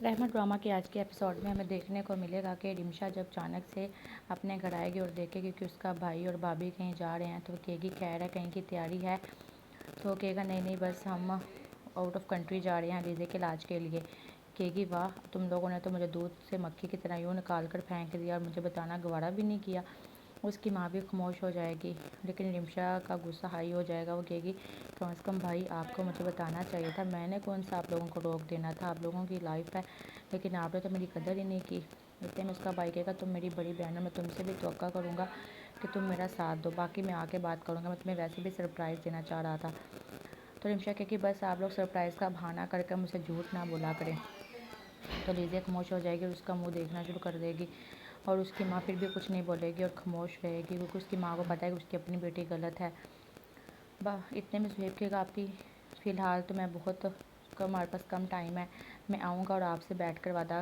رحمت ڈرامہ کے آج کے ایپیسوڈ میں ہمیں دیکھنے کو ملے گا کہ رمشا جب اچانک سے اپنے گھر آئے گی اور دیکھے گی کہ اس کا بھائی اور بھابھی کہیں جا رہے ہیں تو وہ کہے گی خیر ہے کہیں کی تیاری ہے، تو وہ کہے گا نہیں بس ہم آؤٹ آف کنٹری جا رہے ہیں لیزے کے علاج کے لیے۔ کہے گی واہ تم لوگوں نے تو مجھے دودھ سے مکھی کی طرح یوں نکال کر پھینک دیا اور مجھے بتانا گوارا بھی نہیں کیا۔ اس کی ماں بھی خاموش ہو جائے گی، لیکن رمشا کا غصہ ہائی ہو جائے گا۔ وہ کہے گی کم از کم بھائی آپ کو مجھے بتانا چاہیے تھا، میں نے کون سا آپ لوگوں کو روک دینا تھا، آپ لوگوں کی لائف ہے، لیکن آپ نے تو میری قدر ہی نہیں کی۔ اتنے میں اس کا بھائی کہے گا تم میری بڑی بہن ہو، میں تم سے بھی توقع کروں گا کہ تم میرا ساتھ دو، باقی میں آ کے بات کروں گا، میں تمہیں ویسے بھی سرپرائز دینا چاہ رہا تھا۔ تو رمشا کہے گی بس آپ لوگ سرپرائز کا بہانہ کر کے مجھے جھوٹ نہ بولا کریں۔ تو لیزے خاموش ہو جائے گی اور اس کا منہ دیکھنا شروع کر دے گی، اور اس کی ماں پھر بھی کچھ نہیں بولے گی اور خاموش رہے گی، کیونکہ اس کی ماں کو پتہ ہے کہ اس کی اپنی بیٹی غلط ہے۔ اتنے میں زہیب کہے گا آپی فی الحال تو میں بہت ہمارے پاس کم ٹائم ہے، میں آؤں گا اور آپ سے بیٹھ کر وعدہ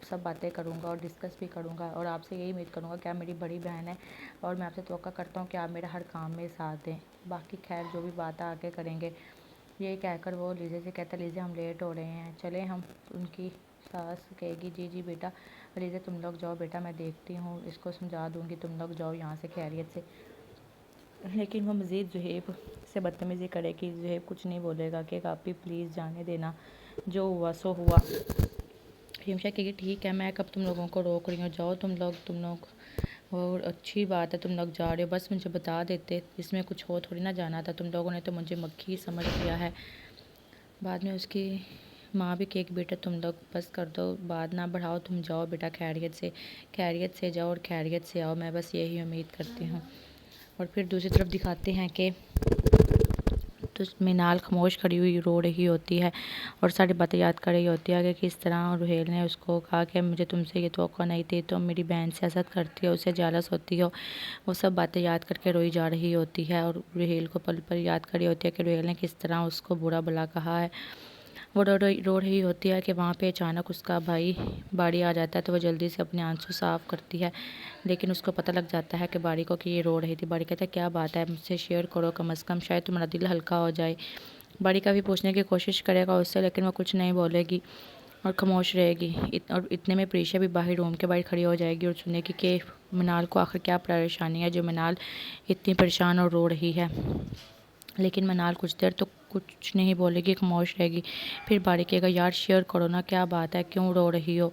سب باتیں کروں گا اور ڈسکس بھی کروں گا، اور آپ سے یہی امید کروں گا کہ آپ میری بڑی بہن ہے اور میں آپ سے توقع کرتا ہوں کہ آپ میرا ہر کام میں ساتھ دیں، باقی خیر جو بھی بات آگے کریں گے۔ یہ کہہ کر وہ لیزے سے کہتا ہے لیزے ہم لیٹ ہو رہے ہیں چلیں ہم۔ ان کی ساس کہے گی جی بیٹا، لیزے تم لوگ جاؤ بیٹا، میں دیکھتی ہوں اس کو سمجھا دوں گی، تم لوگ جاؤ یہاں سے خیریت سے۔ لیکن وہ مزید زہیب سے بدتمیزی کرے گی، زہیب کچھ نہیں بولے گا کہ آپی پلیز جانے دینا، جو ہوا سو ہوا۔ رمشا کہے گی ٹھیک ہے میں کب تم لوگوں کو روک رہی ہوں، جاؤ تم لوگ اور اچھی بات ہے تم لوگ جا رہے ہو، بس مجھے بتا دیتے، اس میں کچھ ہو تھوڑی نہ جانا تھا، تم لوگوں نے تو مجھے مکھی سمجھ لیا ہے۔ بعد میں اس کی ماں بھی کہے گی بیٹا تم لوگ بس کر دو، بات نہ بڑھاؤ، تم جاؤ بیٹا خیریت سے جاؤ اور خیریت سے آؤ، میں بس یہی امید کرتی ہوں۔ اور پھر دوسری طرف دکھاتے ہیں کہ تو مینال خاموش کھڑی ہوئی رو رہی ہوتی ہے اور ساری باتیں یاد کر رہی ہوتی ہے کہ کس طرح روہیل نے اس کو کہا کہ مجھے تم سے یہ توقع نہیں تھی، تم میری بہن سے حسد کرتی ہو، اسے جالس ہوتی ہو۔ وہ سب باتیں یاد کر کے روئی جا رہی ہوتی ہے اور روہیل کو پل پل یاد کر رہی ہوتی ہے کہ روہیل نے کس طرح اس کو برا بھلا کہا ہے۔ وہ رو رہی ہوتی ہے کہ وہاں پہ اچانک اس کا بھائی باڑی آ جاتا ہے، تو وہ جلدی سے اپنے آنسو صاف کرتی ہے، لیکن اس کو پتہ لگ جاتا ہے کہ باڑی کو کہ یہ رو رہی تھی۔ باڑی کہتا ہے کیا بات ہے، مجھ سے شیئر کرو کم از کم، شاید تمہارا دل ہلکا ہو جائے۔ باڑی کا بھی پوچھنے کی کوشش کرے گا اس سے، لیکن وہ کچھ نہیں بولے گی اور خاموش رہے گی۔ اور اتنے میں پریشا بھی باہر روم کے باہر کھڑی ہو جائے گی اور سنے گی کہ منال کو آخر کیا پریشانی ہے جو منال اتنی پریشان اور رو رہی ہے۔ لیکن منال کچھ دیر تو کچھ نہیں بولے گی، خاموش رہے گی۔ پھر باڑی کہے گا یار شیئر کرو نا، کیا بات ہے، کیوں رو رہی ہو۔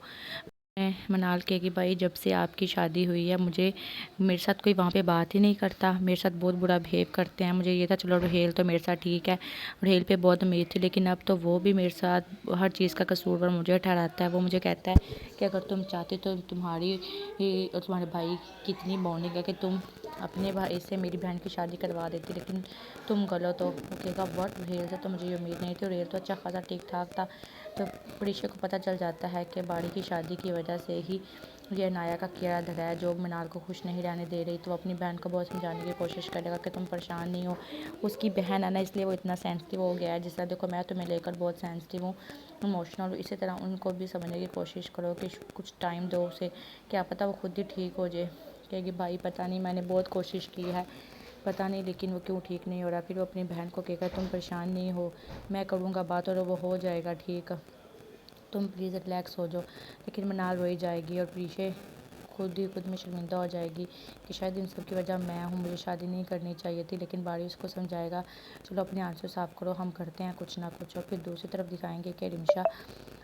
منال کہے گی بھائی جب سے آپ کی شادی ہوئی ہے میرے ساتھ کوئی وہاں پہ بات ہی نہیں کرتا، میرے ساتھ بہت برا بہیو کرتے ہیں، مجھے یہ تھا چلو روہیل تو میرے ساتھ ٹھیک ہے، روہیل پہ بہت امید تھی، لیکن اب تو وہ بھی میرے ساتھ ہر چیز کا قصور مجھے ٹھہراتا ہے۔ وہ مجھے کہتا ہے کہ اگر تم چاہتے تو تمہاری اور تمہارے بھائی کی اتنی بانڈنگ ہے کہ تم اپنے بھائی سے میری بہن کی شادی کروا دیتی، لیکن تم غلط ہو۔ وہ کہے گا واٹ، روہیل سے تو مجھے یہ امید نہیں تھی، روہیل تو اچھا خاصا ٹھیک ٹھاک تھا۔ تو پریشا کو پتہ چل جاتا ہے کہ باڑی کی شادی کی وجہ سے ہی یہ نایا کا کیڑا دھرا ہے جو منال کو خوش نہیں رہنے دے رہی۔ تو وہ اپنی بہن کو بہت سمجھانے کی کوشش کرے گا کہ تم پریشان نہیں ہو، اس کی بہن ہے نا اس لیے وہ اتنا سینسٹیو ہو گیا ہے، جس طرح دیکھو میں تمہیں لے کر بہت سینسٹیو ہوں، ایموشنل ہوں، اسی طرح ان کو بھی سمجھنے کی کوشش کرو کہ کچھ ٹائم دو اسے، کیا پتہ وہ خود ہی ٹھیک ہو جائے۔ کہے گی بھائی پتہ نہیں، میں نے بہت کوشش کی ہے، پتہ نہیں لیکن وہ کیوں ٹھیک نہیں ہو رہا۔ پھر وہ اپنی بہن کو کہے گا تم پریشان نہیں ہو، میں کروں گا بات اور وہ ہو جائے گا ٹھیک، تم پلیز ریلیکس ہو جاؤ۔ لیکن منال روئی جائے گی اور پریشا خود میں شرمندہ ہو جائے گی کہ شاید ان سب کی وجہ میں ہوں، مجھے شادی نہیں کرنی چاہیے تھی، لیکن باڑی اس کو سمجھائے گا چلو اپنے آنسو صاف کرو، ہم کرتے ہیں کچھ نہ کچھ۔ اور پھر دوسری طرف دکھائیں گے کہ رمشا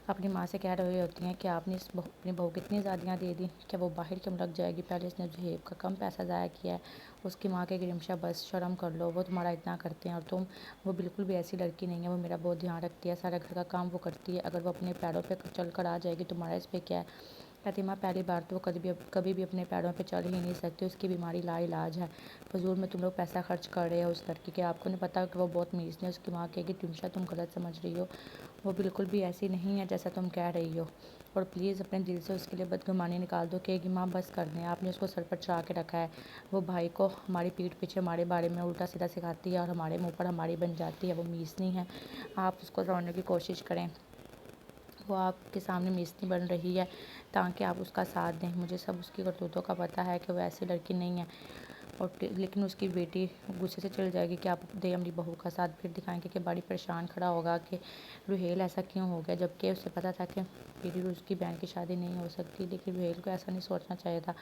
اپنی ماں سے کہہ رہی ہوتی ہیں کہ آپ نے اپنی بہو کتنی زادیاں دے دی، کیا وہ باہر کیوں لگ جائے گی، پہلے اس نے زہیب کا کم پیسہ ضائع کیا ہے۔ اس کی ماں کہ رمشا بس شرم کر لو، وہ تمہارا اتنا کرتے ہیں اور تم، وہ بالکل بھی ایسی لڑکی نہیں ہے، وہ میرا بہت دھیان رکھتی ہے، سارا گھر کا کام وہ کرتی ہے، اگر وہ اپنے پیروں پہ چل کر آ جائے گی تمہارا اس پہ کیا ہے۔ کہتی ماں پہلی بار تو وہ کبھی بھی اپنے پیروں پہ چل ہی نہیں سکتی، اس کی بیماری لا علاج ہے، فضول میں تم لوگ پیسہ خرچ کر رہے ہو اس لڑکی کے، آپ کو نہیں پتا کہ وہ بہت میزن ہے۔ اس کی ماں کہے گی رمشا تم غلط سمجھ رہی ہو، وہ بالکل بھی ایسی نہیں ہے جیسا تم کہہ رہی ہو، اور پلیز اپنے دل سے اس کے لیے بدگمانی نکال دو۔ کہے گی ماں بس کر دیں، آپ نے اس کو سر پر چڑھا کے رکھا ہے، وہ بھائی کو ہماری پیٹھ پیچھے ہمارے بارے میں الٹا سیدھا سکھاتی ہے اور ہمارے منہ پر ہماری بن جاتی ہے، وہ میزنی ہے، آپ اس کو سمجھنے کی کوشش کریں، وہ آپ کے سامنے میزنی بن رہی ہے تاکہ آپ اس کا ساتھ دیں، مجھے سب اس کی کرتوتوں کا پتہ ہے کہ وہ ایسی لڑکی نہیں ہے۔ لیکن اس کی بیٹی غصے سے چل جائے گی کہ آپ دے اپنی بہو کا ساتھ. پھر دکھائیں گے کہ بڑی پریشان کھڑا ہوگا کہ روہیل ایسا کیوں ہو گیا، جبکہ اسے پتا تھا کہ میری اور اس کی بہن کی شادی نہیں ہو سکتی. لیکن روہیل کو ایسا نہیں سوچنا چاہیے تھا.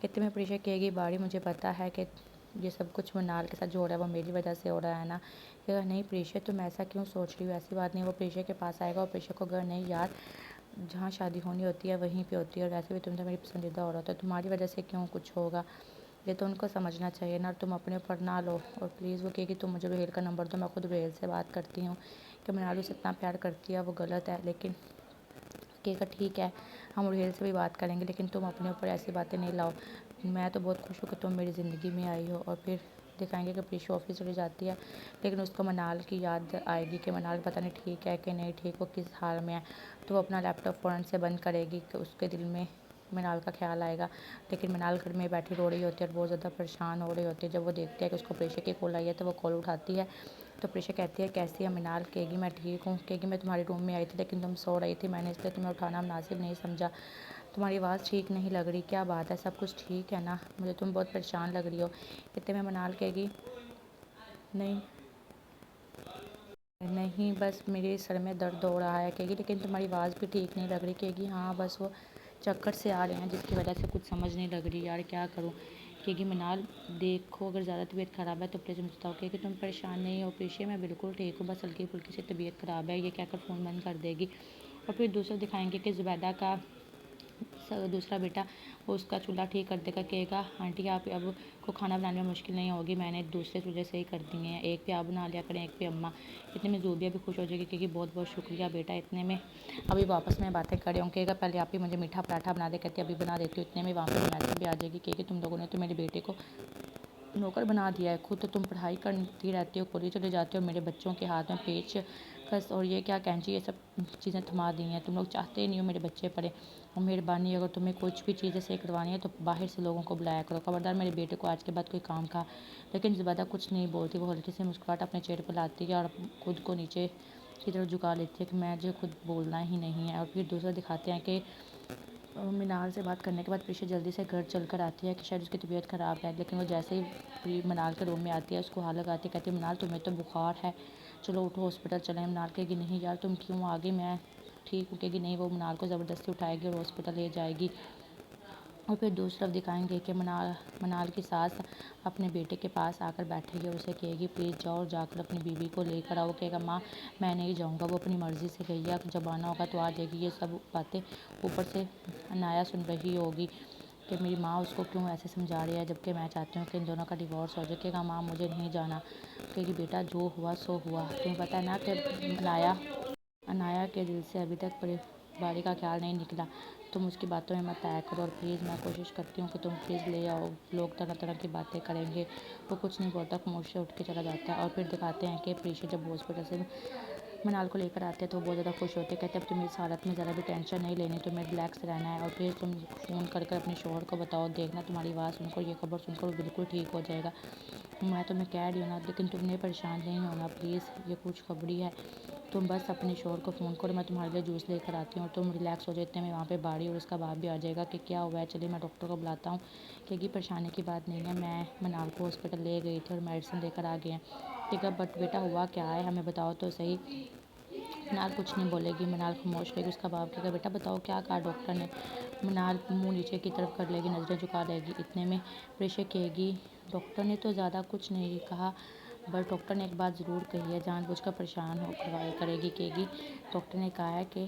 اتنے میں پریشا کہے گی باڑی مجھے پتا ہے کہ یہ سب کچھ منال کے ساتھ جو ہو رہا ہے وہ میری وجہ سے ہو رہا ہے نا. کہے گا نہیں پریشا تم ایسا کیوں سوچ رہی ہو، ایسی بات نہیں. وہ پریشا کے پاس آئے گا اور پریشا کو گھر نہیں یار جہاں شادی ہونی ہوتی ہے وہیں پہ ہوتی ہے، اور ویسے بھی تم تو میری پسندیدہ عورت ہو، تمہاری وجہ سے کیوں کچھ ہوگا. یہ تو ان کو سمجھنا چاہیے نا، تم اپنے اوپر نہ لو. اور پلیز وہ کہے گی تم مجھے روہیل کا نمبر دو، میں خود روہیل سے بات کرتی ہوں. کہ منال سے اتنا پیار کرتی ہے وہ غلط ہے. لیکن کہے گا ٹھیک ہے ہم روہیل سے بھی بات کریں گے، لیکن تم اپنے اوپر ایسی باتیں نہیں لاؤ. میں تو بہت خوش ہوں کہ تم میری زندگی میں آئی ہو. اور پھر دکھائیں گے کہ پریشا آفس چلی جاتی ہے، لیکن اس کو منال کی یاد آئے گی کہ منال پتہ نہیں ٹھیک ہے کہ نہیں ٹھیک، وہ کس حال میں ہے. تو وہ اپنا لیپ ٹاپ فوراً سے بند کرے گی کہ اس کے دل میں منال کا خیال آئے گا. لیکن منال گھر میں بیٹھی رو رہی ہوتی ہے اور بہت زیادہ پریشان ہو رہی ہوتی ہے. جب وہ دیکھتی ہے کہ اس کو پریشا کی کال آئی ہے تو وہ کال اٹھاتی ہے. تو پریشا کہتی ہے کیسی ہے منال. کہے گی میں ٹھیک ہوں. کہے گی میں تمہارے روم میں آئی تھی لیکن تم سو رہی تھی، میں نے اس لیے تمہیں اٹھانا مناسب نہیں سمجھا. تمہاری آواز ٹھیک نہیں لگ رہی، کیا بات ہے، سب کچھ ٹھیک ہے نا، مجھے تم بہت پریشان لگ رہی ہو. اتنے میں منال کہے گی نہیں نہیں بس میرے سر میں درد ہو رہا ہے. کہے گی لیکن تمہاری آواز بھی ٹھیک نہیں لگ رہی. کہے گی ہاں بس وہ چکر سے آ رہے ہیں جس کی وجہ سے کچھ سمجھ نہیں لگ رہی یار کیا کروں. کہے گی منال دیکھو اگر زیادہ طبیعت خراب ہے تو پلیز مجھے بتاؤ. کہے گی تم پریشان نہیں ہو پریشا، میں بالکل ٹھیک ہوں، بس ہلکی پھلکی سی طبیعت خراب ہے. یہ کہہ کر فون بند کر دے گی. اور پھر دوسرا دکھائیں گے کہ زبیدہ کا دوسرا بیٹا وہ اس کا چولہا ٹھیک کر دے گا. کہے گا آنٹی آپ اب کو کھانا بنانے میں مشکل نہیں ہوگی، میں نے دوسرے چولہے سے ہی کر دیے ہیں، ایک پہ آپ بنا لیا کریں ایک پہ اماں. اتنے میں زوبیہ بھی خوش ہو جائے گی. کہے گی بہت بہت شکریہ بیٹا. اتنے میں ابھی واپس میں باتیں کرے ہوں. کہے گا پہلے آپ ہی مجھے میٹھا پراٹھا بنا دے. کہتے ابھی بنا دیتی ہوں. اتنے میں وہاں پہ میسج بھی آ جائے گی. کہے گی تم لوگوں نے تو میرے بیٹے کو نوکر بنا دیا ہے، خود تو تم پڑھائی کرتی رہتی ہو، کالج چلے جاتے ہو، میرے بچوں کے ہاتھ میں پیچ کس اور یہ کیا کینچی یہ سب چیزیں تھما دی ہیں. تم لوگ چاہتے ہی نہیں ہو میرے بچے پڑھے. اور مہربانی اگر تمہیں کچھ بھی چیزیں صحیح کروانی ہے تو باہر سے لوگوں کو بلایا کرو. خبردار میرے بیٹے کو آج کے بعد کوئی کام کہا. لیکن زبیدہ کچھ نہیں بولتی. وہ ہلکی سی مسکراہٹ اپنے چہرے پر لاتی ہے اور خود کو نیچے کی طرف جھکا لیتی ہے کہ مجھے خود بولنا ہی نہیں ہے. اور پھر دوسرا دکھاتے ہیں کہ منال سے بات کرنے کے بعد پریشا جلدی سے گھر چل کر آتی ہے کہ شاید اس کی طبیعت خراب ہے. لیکن وہ جیسے ہی منال کے روم میں آتی ہے اس کو ہاتھ لگاتی ہے. کہتی ہے منال تمہیں تو بخار ہے، چلو اٹھو ہاسپٹل چلیں. منال کہے گی نہیں یار تم کیوں آ گئی، میں ٹھیک ہوں. کہے گی نہیں. وہ منال کو زبردستی اٹھائے گی اور ہاسپٹل لے جائے گی. اور پھر دوسری طرف دکھائیں گے کہ منال کی ساس اپنے بیٹے کے پاس آ کر بیٹھے گی اور اسے کہے گی پلیز جاؤ اور جا کر اپنی بیوی کو لے کر آؤ. کہے گا ماں میں نہیں جاؤں گا، وہ اپنی مرضی سے گئی ہے، جب آنا ہوگا تو آ جائے گی. یہ سب باتیں اوپر سے عنایا سن رہی ہوگی کہ میری ماں اس کو کیوں ایسے سمجھا رہی ہے جبکہ میں چاہتی ہوں کہ ان دونوں کا ڈیورس ہو جائے. کہے گا ماں مجھے نہیں جانا. کہے گی بیٹا جو ہوا سو ہوا. تمہیں پتہ ہے نا کہ عنایا کے دل سے ابھی تک باری کا خیال نہیں نکلا. تم اس کی باتوں میں مت آیا کرو. اور پلیز میں کوشش کرتی ہوں کہ تم پلیز لے آؤ. لوگ طرح طرح کی باتیں کریں گے. وہ کچھ نہیں بولتا، خاموشی سے اٹھ کے چلا جاتا ہے. اور پھر دکھاتے ہیں کہ پریشا جب ہاسپٹل سے منال کو لے کر آتے ہیں تو وہ بہت زیادہ خوش ہوتے ہیں. کہتے ہیں اب تمہیں اس حالت میں ذرا بھی ٹینشن نہیں لینی، تمہیں ریلیکس رہنا ہے. اور پھر تم فون کر کر اپنے شوہر کو بتاؤ، دیکھنا تمہاری آواز سن کر یہ خبر سن کر وہ بالکل ٹھیک ہو جائے گا. میں تمہیں کہہ رہی ہوں نا، لیکن تم نے پریشان نہیں ہونا پلیز، یہ کچھ خبری ہے. تم بس اپنے شوہر کو فون کرو، میں تمہارے لیے جوس لے کر آتی ہوں اور تم ریلیکس ہو جائے. اتنے میں وہاں پہ باڑی اور اس کا باپ بھی آ جائے گا کہ کیا ہوا ہے، چلیے میں ڈاکٹر کو بلاتا ہوں. کہے گی پریشانی کی بات نہیں ہے، میں منال کو ہاسپٹل لے گئی تھی اور میڈیسن لے کر آ گئے ہیں. کہے گا بٹ بیٹا ہوا کیا ہے، ہمیں بتاؤ تو صحیح. منال کچھ نہیں بولے گی. منال خاموش رہے گی. اس کا باپ کہے گا بیٹا بتاؤ کیا کہا ڈاکٹر نے. منال منہ نیچے کی طرف کر لے گی، نظریں جھکا لے گی. اتنے میں پریشا کہے گی ڈاکٹر نے تو زیادہ کچھ نہیں کہا، بس ڈاکٹر نے ایک بات ضرور کہی ہے، جان بوجھ کر پریشان ہو کرے گی. کہے گی ڈاکٹر نے کہا ہے کہ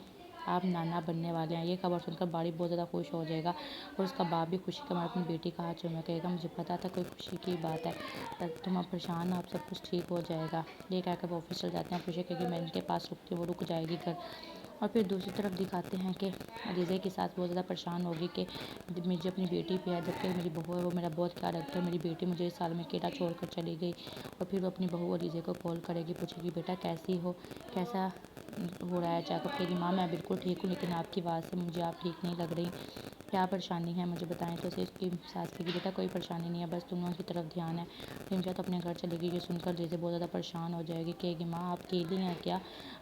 آپ نانا بننے والے ہیں. یہ خبر سن کر باڑی بہت زیادہ خوش ہو جائے گا اور اس کا باپ بھی خوشی کے مارے اپنی بیٹی کا ہاتھ چومے. کہے گا مجھے پتا تھا کوئی خوشی کی بات ہے، تم اب پریشان ہو، اب سب کچھ ٹھیک ہو جائے گا. یہ کہہ کر وہ آفس چل جاتے ہیں. پریشا کہے گی میں ان کے پاس رکتی ہوں. وہ رک جائے گی گھر. اور پھر دوسری طرف دکھاتے ہیں کہ علیزہ کی ساس بہت زیادہ پریشان ہوگی کہ مجھے اپنی بیٹی پہ ہے، جبکہ میری بہو ہے وہ میرا بہت خیال رکھتی ہے، میری بیٹی مجھے اس سال میں اکیلا چھوڑ کر چلی گئی. اور پھر وہ اپنی بہو علیزہ کو کال کرے گی، پوچھے گی بیٹا کیسی ہو، کیسا ہو رہا ہے چیک اپ. کہے گی ماں میں بالکل ٹھیک ہوں، لیکن آپ کی آواز سے مجھے آپ ٹھیک نہیں لگ رہی، کیا پریشانی ہے مجھے بتائیں. تو اسے اس کی ساس کہے گی بیٹا کوئی پریشانی نہیں ہے، بس تم لوگوں کی طرف دھیان ہے. رمشا تو اپنے گھر چلے گی. یہ سن کر علیزہ بہت زیادہ پریشان ہو جائے گی. کہے گی ماں آپ اکیلی ہیں کیا،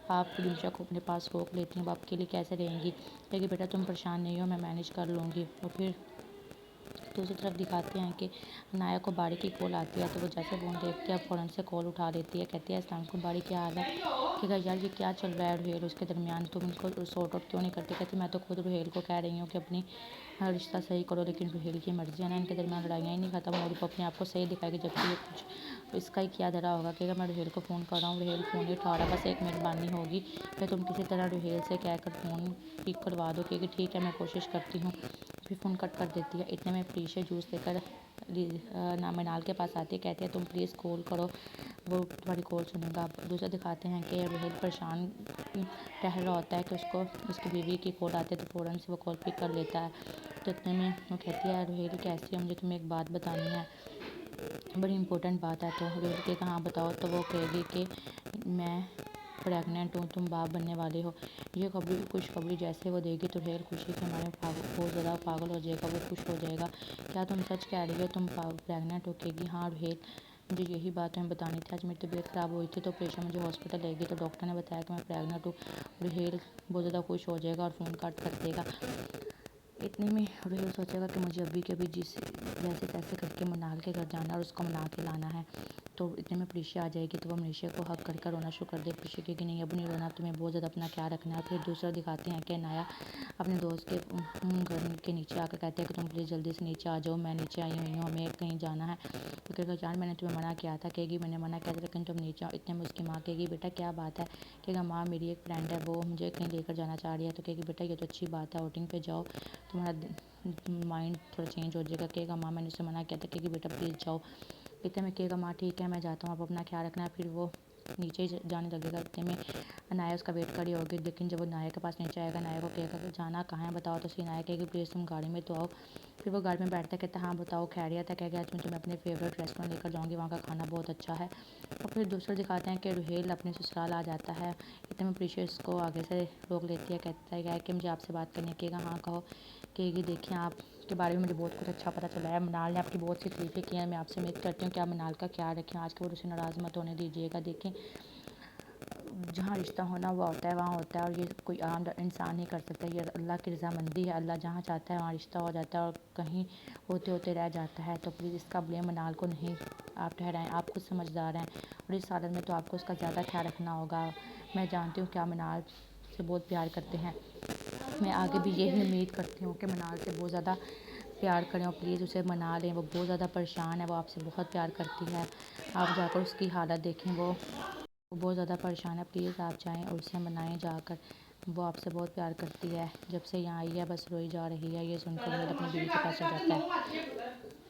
آپ رمشا کو اپنے پاس روک لیتی ہیں، اب آپ اکیلی کیسے رہیں گی. کہے گی بیٹا تم پریشان نہیں ہو، میں مینیج کر لوں گی. اور پھر دوسری طرف دکھاتے ہیں کہ عنایہ کو باڑی کی کال آتی ہے تو وہ جیسے فون دیکھتی ہے فوراً سے کال اٹھا لیتی ہے. کہتی ہے السلام علیکم باڑی، کیا حال ہے؟ کہ یار یہ کیا چل رہا ہے روہیل اس کے درمیان، تم ان کو سورٹ آؤٹ کیوں نہیں کرتے؟ کہتی میں تو خود روہیل کو کہہ رہی ہوں کہ اپنی رشتہ صحیح کرو، لیکن روہیل کی مرضی ہے نا، ان کے درمیان لڑائیاں ہی نہیں ختم ہو رہی. وہ اپنے آپ کو صحیح دکھائے گی جبکہ یہ کچھ اس کا ہی کیا دھرا ہوگا. کہ میں روہیل کو فون کر رہا ہوں، روہیل فون نہیں اٹھا رہا. بس ایک مہربانی ہوگی کہ تم کسی طرح روہیل سے کہہ کر فون پک کروا دو. کہ ٹھیک ہے میں کوشش کرتی ہوں. پھر فون کٹ کر دیتی ہے. اتنے میں فلیشا جوس لے کر منال کے پاس آتی ہے. کہتی ہے تم پلیز کال کرو، وہ تمہاری کال سنے گا. دوسرا دکھاتے ہیں کہ روہیل پریشان ٹہل رہا ہوتا ہے کہ اس کو اس کی بیوی کی کال آتی ہے تو فوراً سے وہ کال پک کر لیتا ہے. تو اتنے میں وہ کہتی ہے روہیل کیسی ہے، مجھے تمہیں ایک بات بتانی ہے، بڑی امپورٹنٹ بات ہے. تو روہیل کہ کہاں بتاؤ. تو وہ کہے گی کہ میں پریگننٹ ہوں، تم باپ بننے والے ہو. یہ خوشخبری جیسے وہ دے گی تو روہیل خوشی کے مارے بہت زیادہ پاگل ہو جائے گا. وہ خوش ہو جائے گا. کیا تم سچ کہہ رہی ہو، تم پریگننٹ ہو؟ کہے گی ہاں روہیل، مجھے یہی بات تمہیں بتانی تھی. آج میری طبیعت خراب ہوئی تھی تو پریشا مجھے ہاسپٹل لے گئی تو ڈاکٹر نے بتایا کہ میں پریگننٹ ہوں. روہیل بہت زیادہ خوش ہو جائے گا اور فون کٹ کر دے گا. اتنے میں روہیل سوچے گا کہ مجھے ابھی کے ابھی جیسے تیسے کر کے منال کے گھر جانا اور اس کو منا کے لانا ہے. تو اتنے میں فلیشا آ جائے گی تو وہ منیشا کو ہگ کر رونا شروع کر دے. فلیشا کہے گی نہیں اب نہیں رونا، تمہیں بہت زیادہ اپنا خیال رکھنا ہے. پھر دوسرا دکھاتے ہیں کہ عنایہ اپنے دوست کے گھر کے نیچے آ کر کہتے ہیں کہ تم پلیز جلدی سے نیچے آ جاؤ، میں نیچے آئی ہوئی ہوں، ہمیں کہیں جانا ہے. تو کہے گا جان میں نے تمہیں منع کیا تھا. کہے گی میں نے منع کیا تھا لیکن تم نیچے آؤ. اتنے میں اس کی ماں کہے گی بیٹا کیا بات ہے؟ کہے گا ماں میری ایک فرینڈ ہے، وہ مجھے کہیں لے کر جانا چاہ رہی ہے. تو کہے گی بیٹا یہ تو اچھی بات ہے، آؤٹنگ پہ جاؤ، تمہارا مائنڈ تھوڑا چینج ہو جائے گا. کہے گا ماں میں نے اسے منع کیا تھا. کہے گی بیٹا پلیز جاؤ. اتنے میں کہے گا ماں ٹھیک ہے میں جاتا ہوں، آپ اپنا خیال رکھنا. پھر وہ نیچے ہی جانے لگے گا. اتنے میں عنایہ اس کا ویٹ کری ہوگی، لیکن جب وہ عنایہ کے پاس نیچے آئے گا عنایہ کو کہے گا کہ جانا کہاں ہے بتاؤ. تو عنایہ کہے گی پلیز تم گاڑی میں تو آؤ. پھر وہ گاڑی میں بیٹھتا ہے. کہتا ہے ہاں بتاؤ خیریت ہے؟ کہے گا آج میں تمہیں اپنے فیوریٹ ریسٹورینٹ لے کر جاؤں گی، وہاں کا کھانا بہت اچھا ہے. اور پھر دوسرا دکھاتے ہیں کہ روہیل اپنے سسرال آ جاتا ہے. اتنے میں پریشا اس کو آگے سے روک لیتی ہے. کہتا ہے کہ مجھے آپ سے بات کرنی ہے. کہے گا ہاں کہو. کہے گی دیکھیں آپ کے بارے میں مجھے بہت کچھ اچھا پتہ چلا ہے، منال نے آپ کی بہت سی تعریفیں کی ہیں. میں آپ سے امید کرتی ہوں کہ آپ منال کا خیال رکھیں، آج کے بعد اسے ناراض مت ہونے دیجیے گا. دیکھیں جہاں رشتہ ہونا وہ ہوتا ہے وہاں ہوتا ہے، اور یہ کوئی عام انسان نہیں کر سکتا. یہ اللہ کی رضامندی ہے، اللہ جہاں چاہتا ہے وہاں رشتہ ہو جاتا ہے اور کہیں ہوتے ہوتے رہ جاتا ہے. تو پلیز اس کا بلیم منال کو نہیں آپ ٹھہرائیں، آپ خود سمجھدار ہیں اور اس حالت میں تو آپ کو اس کا زیادہ خیال رکھنا ہوگا. میں جانتی ہوں کہ آپ منال سے بہت پیار کرتے ہیں، میں آگے بھی یہی امید کرتی ہوں کہ منال سے بہت زیادہ پیار کریں اور پلیز اسے منا لیں. وہ بہت زیادہ پریشان ہے، وہ آپ سے بہت پیار کرتی ہے. آپ جا کر اس کی حالت دیکھیں، وہ بہت زیادہ پریشان ہے. پلیز آپ جائیں اور اسے منائیں جا کر، وہ آپ سے بہت پیار کرتی ہے. جب سے یہاں آئی ہے بس روئی جا رہی ہے. یہ سن کر وہ اپنی بیوی کے پاس چل جاتا ہے.